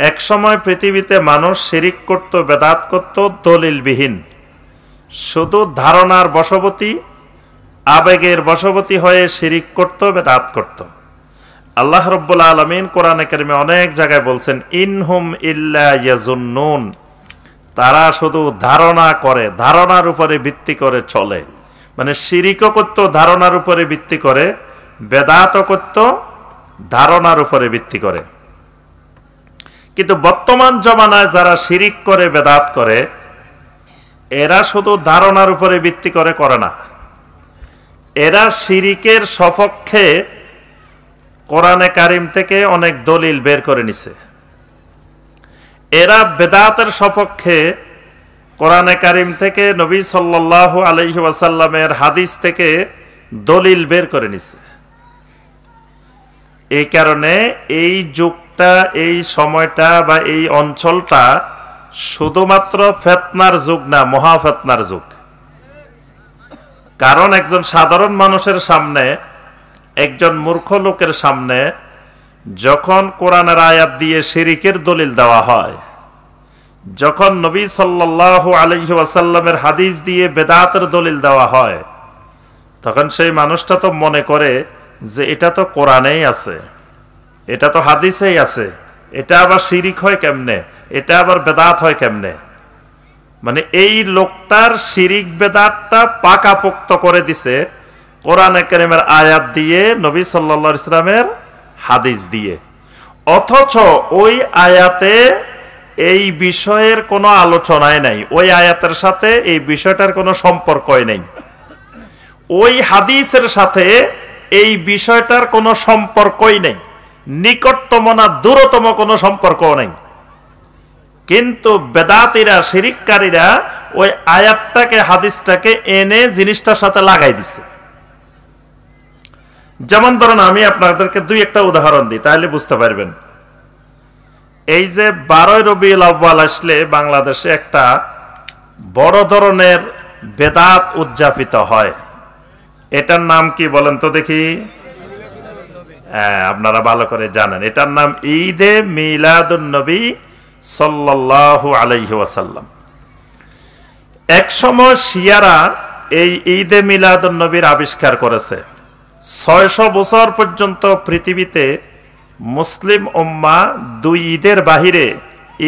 এক সময় পৃথিবীতে মানুষ শিরিক করত, বেদাত করত দলিলবিহীন, শুধু ধারণার বশবর্তী, আবেগের বশবর্তী হয়ে শিরিক করত, বেদাত করত। আল্লাহ রাব্বুল আলামিন কোরআনে কারিমে অনেক জায়গায় বলছেন, ইনহুম ইল্লা ইয়াজুন্নুন, তারা শুধু ধারণা করে, ধারণার উপরে ভিত্তি করে চলে। মানে শিরিকও করত ধারণার উপরে ভিত্তি করে, বেদাতও করত ধারণার উপরে ভিত্তি করে। কিন্তু বর্তমান জমানায় যারা শিরিক করে, বেদাত করে, এরা শুধু ধারণার উপরে ভিত্তি করে করে না, এরা শিরিকের সপক্ষে কোরআনে কারিম থেকে অনেক দলিল বের করে নিছে। এরা বেদাতের সপক্ষে কোরআনে কারিম থেকে, নবী সাল্লাল্লাহু আলাইহি ওয়াসাল্লামের হাদিস থেকে দলিল বের করে নিছে। এই কারণে এই যুগটা, এই সময়টা বা এই অঞ্চলটা শুধুমাত্র ফিতনার যুগ না, মহা ফিতনার যুগ। কারণ একজন সাধারণ মানুষের সামনে, একজন মূর্খ লোকের সামনে যখন কোরআনের আয়াত দিয়ে শিরিকের দলিল দেওয়া হয়, যখন নবী সাল্লাল্লাহু আলাইহি ওয়াসাল্লামের হাদিস দিয়ে বেদাতের দলিল দেওয়া হয়, তখন সেই মানুষটা তো মনে করে যে এটা তো কোরআনেই আছে, এটা তো হাদিসেই আছে, এটা আবার শিরিক হয় কেমনে, এটা আবার বেদাত হয় কেমনে। মানে এই লোকটার শিরিক বেদাতটা পাকাপোক্ত করে দিছে কোরআনে কারিমের আয়াত দিয়ে, নবী সাল্লাল্লাহু আলাইহি ওয়াসাল্লামের হাদিস দিয়ে। অথচ ওই আয়াতে এই বিষয়ের কোনো আলোচনাই নাই, ওই আয়াতের সাথে এই বিষয়টার কোনো সম্পর্কই নেই, ওই হাদিসের সাথে এই বিষয়টার কোনো সম্পর্কই নেই, নিকটতম না দূরতম কোনো সম্পর্কও নেই। কিন্তু বেদাতীরা, শিরিককারীরা ওই আয়াতটাকে, হাদিসটাকে এনে জিনিসটার সাথে লাগাই দিছে। যেমন ধরুন, আমি আপনাদেরকে দুই একটা উদাহরণ দিই, তাহলে বুঝতে পারবেন। এই যে 12 রবিউল আউয়াল আসলে বাংলাদেশে একটা বড় ধরনের বেদাত উদযাপিত হয়, এটার নাম কি বলেন তো দেখি? আপনারা ভালো করে জানেন, এটার নাম ঈদে মিলাদুন নবী সাল্লাল্লাহু আলাইহি ওয়াসাল্লাম। এক সময় শিয়ারা এই ঈদে মিলাদুন নবীর আবিষ্কার করেছে। 600 বছর পর্যন্ত পৃথিবীতে মুসলিম উম্মাহ দুই ঈদের বাহিরে,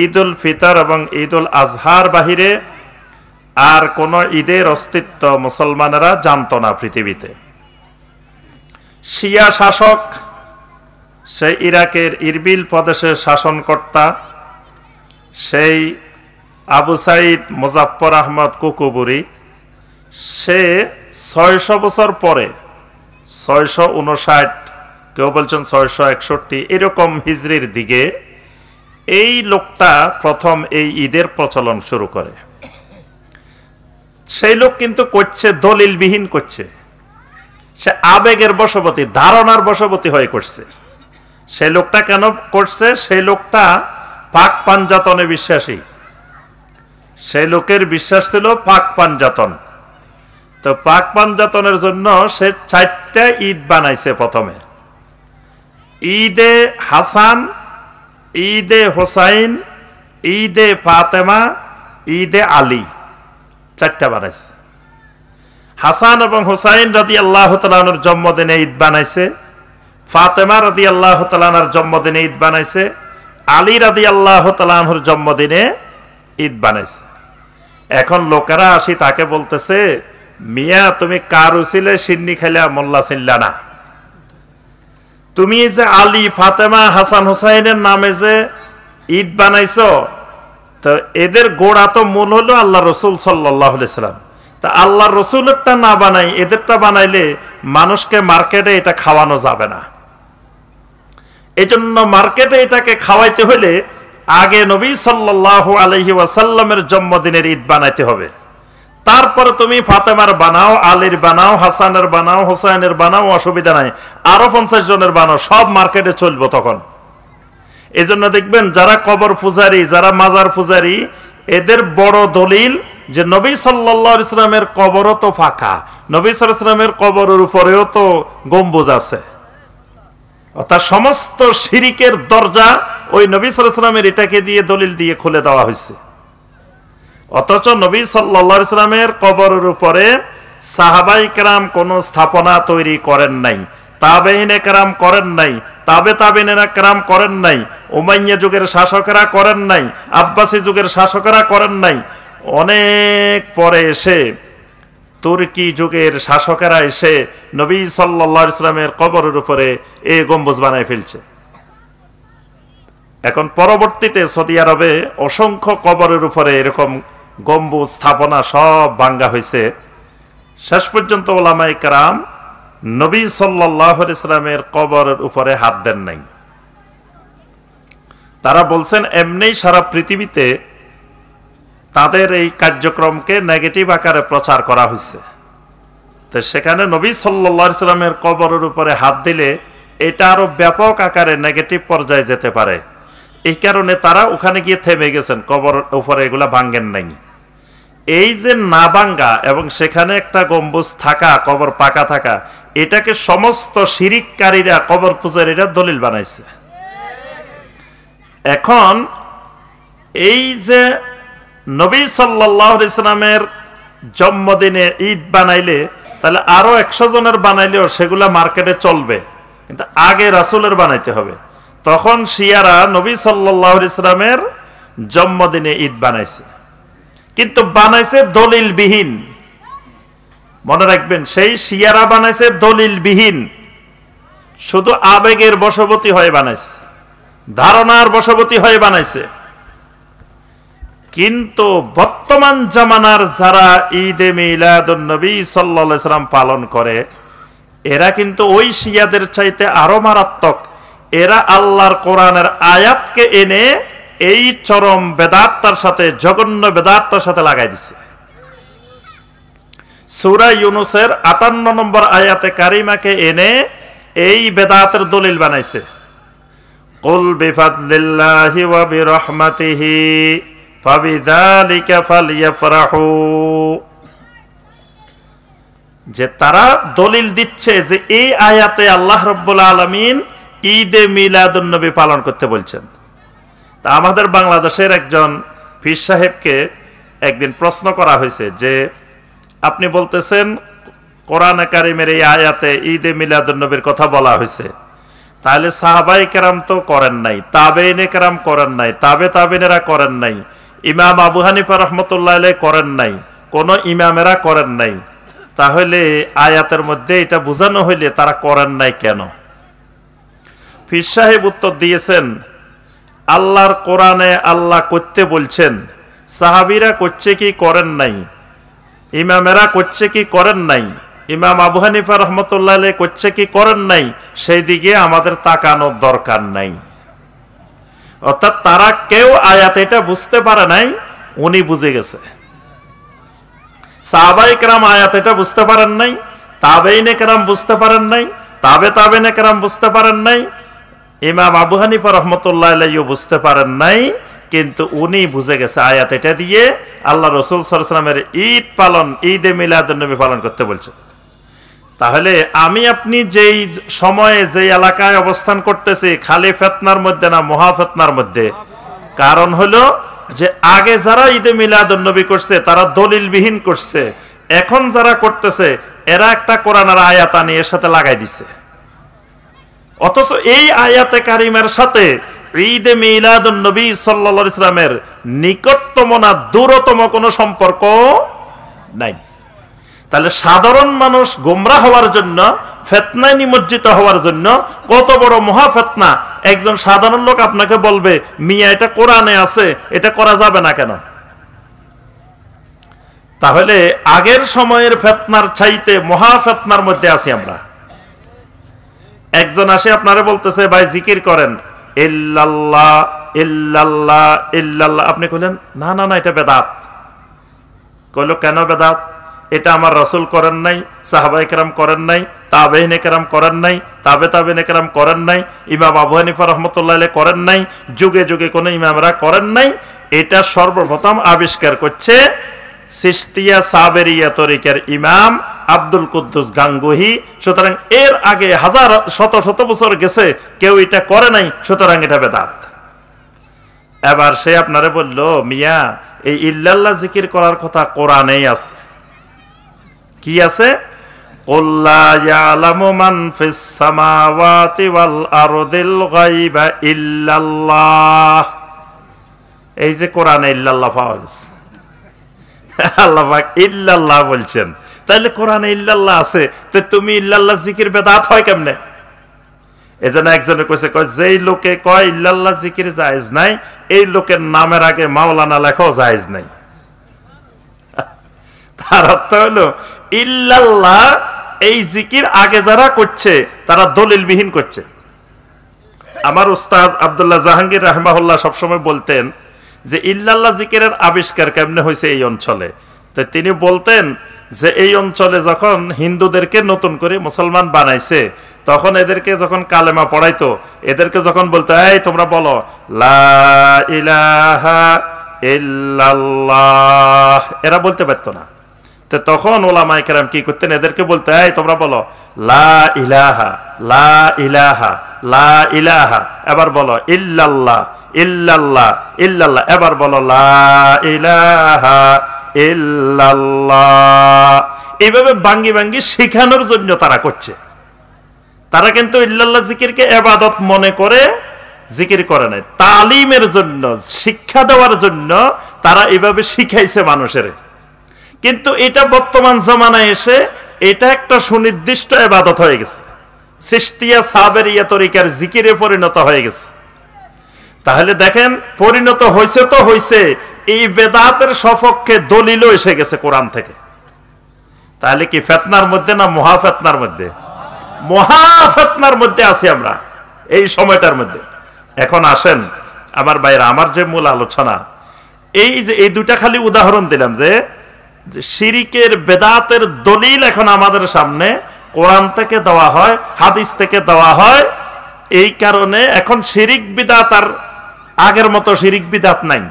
ঈদ উল ফিতর এবং ঈদ উল আজহার বাহিরে আর কোন ঈদের অস্তিত্ব মুসলমানেরা জানত না পৃথিবীতে। শিয়া শাসক, সেই ইরাকের ইরবিল প্রদেশের শাসনকর্তা, সেই আবু সাইদ মুজাফফর আহমদ কুকুবুরি, সে 600 বছর পরে, 659, কেউ বলছেন 661, এরকম হিজরির দিকে এই লোকটা প্রথম এই ঈদের প্রচলন শুরু করে। সেই লোক কিন্তু করছে দলিলবিহীন করছে, সে আবেগের বশবর্তী, ধারণার বশবর্তী হয়ে করছে। সেই লোকটা কেন করছে? সেই লোকটা পাক পাঞ্জাতনে বিশ্বাসী, সেই লোকের বিশ্বাস ছিল পাক পাঞ্জাতন। তো পাক পাঞ্জাতনের জন্য সে 4টা ঈদ বানাইছে প্রথমে। ঈদে হাসান, ঈদে হোসাইন, ঈদে ফাতেমা, ঈদে আলী, 4টা বানাইছে। হাসান এবং হোসাইন রাদিয়াল্লাহু তাআলা আনহুর জন্মদিনে ঈদ বানাইছে, ফাতেমা রাদিয়াল্লাহু তাআলা আনহার জন্মদিনে ঈদ বানাইছে, আলী রাদিয়াল্লাহু তাআলা আনহুর জন্মদিনে ঈদ বানাইছে। এখন লোকেরা আসি তাকে বলতেছে, মিয়া তুমি কার উসিলে সিন্নি খাইলা মোল্লা চিনলা না? তুমি যে আলী, ফাতেমা, হাসান হোসাইনের নামে যে ঈদ বানাইছো, তো এদের গোড়া তো মূল হলো আল্লাহ রসুল সাল্লাল্লাহু আলাইহি সাল্লাম। তা আল্লাহ রসুলেরটা না বানাই এদেরটা বানাইলে মানুষকে মার্কেটে এটা খাওয়ানো যাবে না। এই জন্য মার্কেটে এটাকে খাওয়াইতে হলে আগে নবী সাল্লাল্লাহু আলাইহি ওয়াসাল্লামের জন্মদিনের ঈদ বানাইতে হবে, তারপরে তুমি ফাতেমার বানাও, আলীর বানাও, হাসানের বানাও, হোসাইনের বানাও, অসুবিধা নাই, আরো 50 জনের বানাও, সব মার্কেটে চলবো তখন। এই জন্য দেখবেন যারা কবর পূজারী, যারা মাজার পূজারী, এদের বড় দলিল যে নবী সাল্লাল্লাহু আলাইহি ওয়াসাল্লামের কবরও তো ফাঁকা, নবী সাল্লাল্লাহু আলাইহি ওয়াসাল্লামের কবরের উপরেও তো গম্বুজ আছে। অর্থাৎ সমস্ত শিরিকের দরজা ওই নবী সাল্লাল্লাহু আলাইহি ওয়াসাল্লামের এটাকে দিয়ে দলিল দিয়ে খুলে দেওয়া হয়েছে। অথচ নবী সাল্লাল্লাহু আলাইহি ওয়াসাল্লামের কবরের উপরে সাহাবায়ে কেরাম কোনো স্থাপনা তৈরি করেন নাই, তাবেঈনে কেরাম করেন নাই, তাবেঈনে কেরাম করেন নাই, উমাইয়া যুগের শাসকেরা করেন নাই, আব্বাসী যুগের শাসকেরা করেন নাই। অনেক পরে এসে তুর্কি যুগের শাসকেরা এসে নবী সাল্লাল্লাহু আলাইহি ওয়াসাল্লামের কবরের উপরে এই গম্বুজ বানায় ফেলছে। এখন পরবর্তীতে সৌদি আরবে অসংখ্য কবরের উপরে এরকম গম্বুজ স্থাপনা সব ভাঙ্গা হয়েছে। শেষ পর্যন্ত উলামায়ে কেরাম নবী সাল্লাল্লাহু আলাইহি ওয়াসাল্লামের কবরের উপরে হাত দেন নাই। তারা বলছেন এমনি সারা পৃথিবীতে তাদের এই কার্যক্রমকে নেগেটিভ আকারে প্রচার করা হয়েছে। তো সেখানে নবী সাল্লাল্লাহু আলাইহি ওয়াসাল্লামের কবরের উপরে হাত দিলে এটা আরো ব্যাপক আকারে নেগেটিভ পর্যায়ে যেতে পারে। এই কারণে তারা ওখানে গিয়ে থেমে গেছেন, কবরের উপরে এগুলা ভাঙ্গেন নাই। এই যে না ভাঙ্গা এবং সেখানে একটা গম্বুজ থাকা, কবর পাকা থাকা, এটাকে সমস্ত শিরিককারীরা, কবর পূজারীরা দলিল বানাইছে। এখন এই যে নবী সাল্লাল্লাহু আলাইহি ওয়াসাল্লামের জন্মদিনে ঈদ বানাইলে তাহলে আরো 100 জনের বানাইলেও সেগুলা মার্কেটে চলবে, কিন্তু আগে রাসূলের বানাইতে হবে। তখন শিয়ারা নবী সাল্লাল্লাহু আলাইহি ওয়াসাল্লামের জন্মদিনে ঈদ বানাইছে, কিন্তু বানাইছে দলিলবিহীন। মনে রাখবেন, সেই শিয়ারা বানাইছে দলিলবিহীন, শুধু আবেগের বশবর্তী হয়ে বানাইছে, ধারণার বশবর্তী হয়ে বানাইছে। কিন্তু বর্তমান জামানার যারা ঈদে মিলাদুন নবী সাল্লাল্লাহু আলাইহি ওয়াসাল্লাম পালন করে, এরা কিন্তু ওই শিয়াদের চাইতে আরো মারাত্মক। এরা আল্লাহর কোরআনের আয়াতকে এনে এই চরম বেদাতটার সাথে, জঘন্য বেদাতটার সাথে লাগাই দিছে। সূরা ইউনূসের ৫৮ নম্বর আয়াতে কারিমাকে এনে এই বেদাতের দলিল বানাইছে। কুল বিফাদলিল্লাহি ওয়া বিরহমাতিহি ফাবিযালিকা ফালইফরাহু। যে তারা দলিল দিচ্ছে যে এই আয়াতে আল্লাহ রাব্বুল আলামিন ঈদে মিলাদুন নবী পালন করতে বলছেন। তা আমাদের বাংলাদেশের একজন পীর সাহেবকে একদিন প্রশ্ন করা হয়েছে যে আপনি বলতেছেন কোরআনে কারিমের এই আয়াতে ঈদে মিলাদুন নবীর কথা বলা হয়েছে, তাহলে সাহাবায়ে কেরাম তো করেন নাই, তাবেঈনে কেরাম করেন নাই, তাবেঈনেরা করেন নাই, ইমাম আবু হানিফা রাহমাতুল্লাহ আলাইহি করেন নাই, কোন ইমামেরা করেন নাই, তাহলে আয়াতের মধ্যে এটা বোঝানো হইলে তারা করেন নাই কেন? পীর সাহেব উত্তর দিয়েছেন, আল্লাহর কোরআনে আল্লাহ করতে বলছেন, সাহাবীরা করছে কি করেন নাই, ইমামেরা করছে কি করেন নাই, ইমাম আবু হানিফা রাহমাতুল্লাহ আলাইহি করছে কি করেন নাই, সেই দিকে আমাদের তাকানোর দরকার নাই। অর্থাৎ তারা কেউ আয়াত এটা বুঝতে পারে নাই, উনি বুঝে গেছে। সাহাবায়ে কেরাম আয়াত এটা বুঝতে পারেন নাই, তাবেঈনে কেরাম বুঝতে পারেন নাই, তাবেঈনে কেরাম বুঝতে পারেন নাই, ইমাম আবু হানিফা রাহমাতুল্লাহ আলাইহি বুঝতে পারেন নাই, কিন্তু উনি বুঝে গেছে আয়াত এটা দিয়ে আল্লাহ রাসূল সাল্লাল্লাহু আলাইহি ওয়াসাল্লামের ঈদ পালন, ঈদে মিলাদুন নবী পালন করতে বলছে। তাহলে আমি আপনি যেই সময়ে যেই এলাকায় অবস্থান করতেছি, খালি ফিতনার মধ্যে না, মহা ফিতনার মধ্যে। কারণ হলো যে আগে যারা ঈদে মিলাদুন নবী করছে তারা দলিলবিহীন করছে, এখন যারা করতেছে এরা একটা কোরআনের আয়াত আনি এর সাথে লাগাই দিছে। অথচ এই আয়াতে কারিমার সাথে ঈদে মিলাদুন নবী সাল্লাল্লাহু আলাইহি ওয়াসাল্লামের নিকটতম না দূরতম কোনো সম্পর্ক নাই। তাহলে সাধারণ মানুষ গোমরাহ হওয়ার জন্য, ফিতনায় নিমজ্জিত হওয়ার জন্য, কত বড় মহা ফিতনা, একজন সাধারণ লোক আপনাকে বলবে মিয়া এটা কোরআনে আছে, এটা করা যাবে না কেন? তাহলে আগের সময়ের ফিতনার চাইতে মহা ফিতনার মধ্যে আছি আমরা। একজন আসে আপনারে বলতেছে ভাই জিকির করেন, ইল্লাল্লাহ ইল্লাল্লাহ ইল্লাল্লাহ, আপনি কইলেন না না না এটা বেদাত। কইল কেন বেদাত? এটা আমার রাসূল করেন নাই, সাহাবায়ে কেরাম করেন নাই, তাবেঈনে কেরাম করেন নাই, তাবেঈনে কেরাম করেন নাই, ইমাম আবু হানিফা রাহমাতুল্লাহ আলাইহি করেন নাই, যুগে যুগে কোন ইমামরা করেন নাই। এটা সর্বপ্রথম আবিষ্কার করছে চিশতিয়া সাবেরিয়া তরিকার ইমাম আব্দুল কুদ্দুস গাঙ্গুহি। সুতরাং এর আগে হাজার শত শত বছর গেছে, কেউ এটা করে নাই, সুতরাং এটা বেদাত। এবার সে আপনারে বলল, মিয়া এই ইল্লাল্লাহ জিকির করার কথা কোরআনেই আছে। কি আছে? কুল লা ইয়ালামু মান ফিস সামাওয়াতি ওয়াল আরদিল গায়বা ইল্লাল্লাহ। এই যে কোরআনে ইল্লাল্লাহ পাওয়া গেছে, আল্লাহ পাক ইল্লাল্লাহ বলছেন, তাহলে কোরআনে ইল্লাল্লাহ আছে, তো তুমি ইল্লাল্লাহ জিকির বেদাত হয় কেমনে? এজন্য একজনে কইছে, যেই লোকে কয় ইল্লাল্লাহ জিকির জায়েজ নাই, এই লোকের নামের আগে মাওলানা লেখাও জায়েজ নাই। তার অর্থ হলো ইল্লাল্লাহ এই জিকির আগে যারা করছে তারা দলিলবিহীন করছে। আমার উস্তাদ আব্দুল্লাহ জাহাঙ্গীর রাহমাহুল্লাহ সবসময় বলতেন যে ইল্লাল্লাহ জিকিরের আবিষ্কার কেমনে হয়েছে এই অঞ্চলে। তো তিনি বলতেন যে এই অঞ্চলে যখন হিন্দুদেরকে নতুন করে মুসলমান বানাইছে, তখন এদেরকে যখন কালেমা পড়াইতো, এদেরকে যখন বলতো এই তোমরা বলো লা ইলাহা ইল্লাল্লাহ, এরা বলতে পারতো না। তো তখন ওলামায়ে কেরাম কি করতেন, এদেরকে বলতো এই তোমরা বলো লা ইলাহা লা ইলাহা লা ইলাহা, এবার বলো ইল্লাল্লাহ ইল্লাল্লাহ ইল্লাল্লাহ, এবার বলো লা ইলাহা ইল্লাল্লাহ। এইভাবে ভাঙ্গি ভাঙ্গি শেখানোর জন্য তারা করছে। তারা কিন্তু ইল্লাল্লাহ জিকিরকে ইবাদত মনে করে জিকির করে নাই, তালিমের জন্য, শিক্ষা দেওয়ার জন্য তারা এইভাবে শিখাইছে মানুষের। কিন্তু এটা বর্তমান জামানায় এসে এটা একটা সুনির্দিষ্ট ইবাদত হয়ে গেছে, চিশতিয়া সাবেরিয়া তরিকার জিকিরে পরিণত হয়ে গেছে। তাহলে দেখেন, পরিণত হয়েছে তো হয়েছে, এই বেদাতের সপক্ষে দলিলও এসে গেছে কোরআন থেকে। তাহলে কি ফিতনার মধ্যে না মহা ফিতনার মধ্যে? মহা ফিতনার মধ্যে আছি আমরা এই সময়টার মধ্যে। এখন আসেন আমার ভাইরা, আমার যে মূল আলোচনা, এই যে এই দুটা খালি উদাহরণ দিলাম যে শিরিকের বেদাতের দলিল এখন আমাদের সামনে কোরআন থেকে দেওয়া হয়, হাদিস থেকে দেওয়া হয়। এই কারণে এখন শিরিক বিদাত আর আগের মতো শিরিক বিদাত নাই।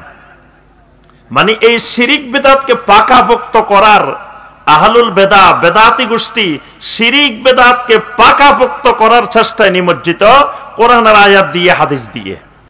মানে এই শিরিক বিদাতকে পাকাপোক্ত করার আহলুল বেদা, বেদাতি গোষ্ঠী শিরিক বেদাতকে পাকাপোক্ত করার চেষ্টায় নিমজ্জিত, কোরআনের আয়াত দিয়ে হাদিস দিয়ে।